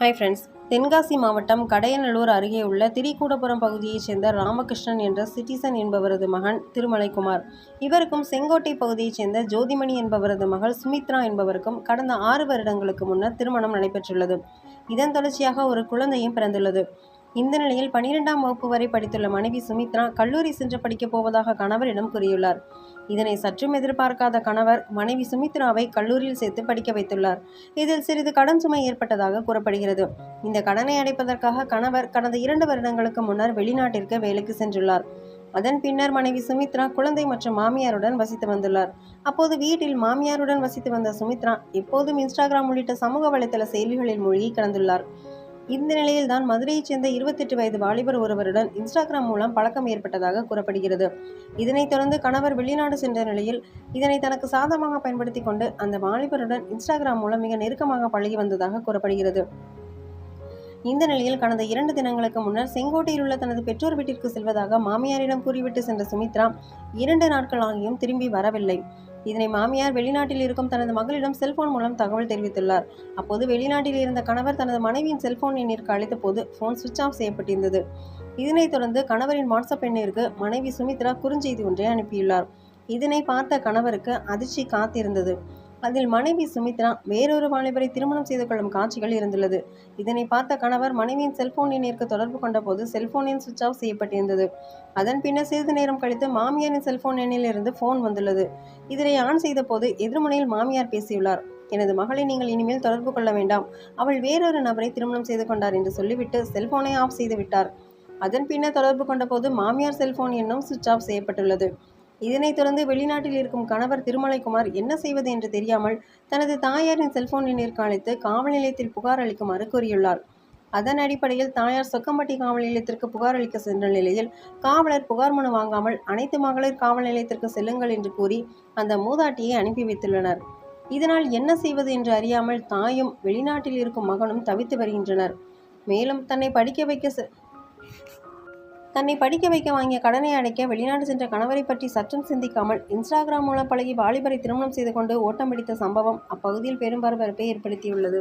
Hi friends. Tenkasi மாவட்டம் கடையநல்லூர் அருகே உள்ள திரிகூடபுரம் பகுதியைச் சேர்ந்த ராமகிருஷ்ணன் என்ற சிட்டிசன் என்பவரது மகன் திருமலைக்குமார். இவருக்கும் செங்கோட்டை பகுதியைச் சேர்ந்த ஜோதிமணி என்பவரது மகள் சுமித்ரா என்பவருக்கும் கடந்த 6 வருடங்களுக்கு முன்னர் திருமணம் நடைபெற்றுள்ளது. இதன் தொடர்ச்சியாக ஒரு குழந்தையும் பிறந்துள்ளது. இந்த நிலையில் 12ஆம் வகுப்பு வரை படித்துள்ள மனைவி சுமித்ரா கல்லூரி சென்று படிக்கப் போவதாக கணவரிடம் கூறியுள்ளார். இதனை சற்றும் எதிர்பார்க்காத கணவர் மனைவி சுமித்ராவை கல்லூரியில் சேர்த்து படிக்க வைத்துள்ளார். இதில் சிறிது கடன் சுமை ஏற்பட்டதாக கூறப்படுகிறது. இந்த கடனை அடைப்பதற்காக கணவர் கடந்த 2 வருடங்களுக்கு முன்னர் வெளிநாட்டிற்கு வேலைக்கு சென்றுள்ளார். அதன் பின்னர் மனைவி சுமித்ரா குழந்தை மற்றும் மாமியாருடன் வசித்து வந்துள்ளார். அப்போது வீட்டில் மாமியாருடன் வசித்து வந்த சுமித்ரா எப்போதும் இன்ஸ்டாகிராம் உள்ளிட்ட சமூக வலைதள செயலிகளில் மூழ்கி கிடந்துள்ளார். இந்த நிலையில்தான் மதுரையைச் சேர்ந்த 28 வயது வாலிபர் ஒருவருடன் இன்ஸ்டாகிராம் மூலம் பழக்கம் ஏற்பட்டதாக கூறப்படுகிறது. இதனைத் தொடர்ந்து கணவர் வெளிநாடு சென்ற நிலையில் இதனை தனக்கு சாதகமாக பயன்படுத்தி கொண்டு அந்த வாலிபருடன் இன்ஸ்டாகிராம் மூலம் மிக நெருக்கமாக பழகி வந்ததாக கூறப்படுகிறது. இந்த நிலையில் கடந்த 2 தினங்களுக்கு முன்னர் செங்கோட்டையில் உள்ள தனது பெற்றோர் வீட்டிற்கு செல்வதாக மாமியாரிடம் கூறிவிட்டு சென்ற சுமித்ரா 2 நாட்கள் ஆகியும் திரும்பி வரவில்லை. இதனை மாமியார் வெளிநாட்டில் இருக்கும் தனது மகளிடம் செல்போன் மூலம் தகவல் தெரிவித்துள்ளார். அப்போது வெளிநாட்டில் இருந்த கணவர் தனது மனைவியின் செல்போன் எண்ணிற்கு அழைத்த போது போன் சுவிட்ச் ஆஃப் செய்யப்பட்டிருந்தது. இதனைத் தொடர்ந்து கணவரின் வாட்ஸ்அப் எண்ணிற்கு மனைவி சுமித்ரா குறுஞ்செய்தி ஒன்றை அனுப்பியுள்ளார். இதனை பார்த்த கணவருக்கு அதிர்ச்சி காத்திருந்தது. அதில் மனைவி சுமித்ரா வேறொரு வாலிபரை திருமணம் செய்து கொள்ளும் காட்சிகள் இருந்துள்ளது. இதனை பார்த்த கணவர் மனைவியின் செல்போன் எண்ணிற்கு தொடர்பு கொண்ட போது செல்போன் எண் சுவிட்ச் ஆஃப் செய்யப்பட்டிருந்தது. அதன் பின்னர் சிறிது நேரம் கழித்து மாமியாரின் செல்போன் எண்ணில் இருந்து போன் வந்துள்ளது. இதனை ஆன் செய்த போது எதிர்முனையில் மாமியார் பேசியுள்ளார். எனது மகளை நீங்கள் இனிமேல் தொடர்பு கொள்ள வேண்டாம், அவள் வேறொரு நபரை திருமணம் செய்து கொண்டார் என்று சொல்லிவிட்டு செல்போனை ஆஃப் செய்து விட்டார். அதன் பின்னர் தொடர்பு கொண்ட போது மாமியார் செல்போன் எண்ணும் சுவிட்ச் ஆஃப் செய்யப்பட்டுள்ளது. இதனைத் தொடர்ந்து வெளிநாட்டில் இருக்கும் கணவர் திருமலைக்குமார் என்ன செய்வது என்று தெரியாமல் தனது தாயாரின் செல்போன் எண்ணிற்கு அழைத்து காவல் நிலையத்தில் புகார் அளிக்குமாறு கூறியுள்ளார். அதன் அடிப்படையில் தாயார் சொக்கம்பட்டி காவல் நிலையத்திற்கு புகார் அளிக்க சென்ற நிலையில் காவலர் புகார் மனு வாங்காமல் அனைத்து மகளிர் காவல் நிலையத்திற்கு செல்லுங்கள் என்று கூறி அந்த மூதாட்டியை அனுப்பி வைத்துள்ளனர். இதனால் என்ன செய்வது என்று அறியாமல் தாயும் வெளிநாட்டில் இருக்கும் மகனும் தவித்து வருகின்றனர். மேலும் தன்னை படிக்க வைக்க வாங்கிய கடனை அடைக்க வெளிநாடு சென்ற கணவரை பற்றி சற்றும் சிந்திக்காமல் இன்ஸ்டாகிராம் மூலம் பழகி வாலிபரை திருமணம் செய்து கொண்டு ஓட்டம் பிடித்த சம்பவம் அப்பகுதியில் பெரும் பரபரப்பை ஏற்படுத்தியுள்ளது.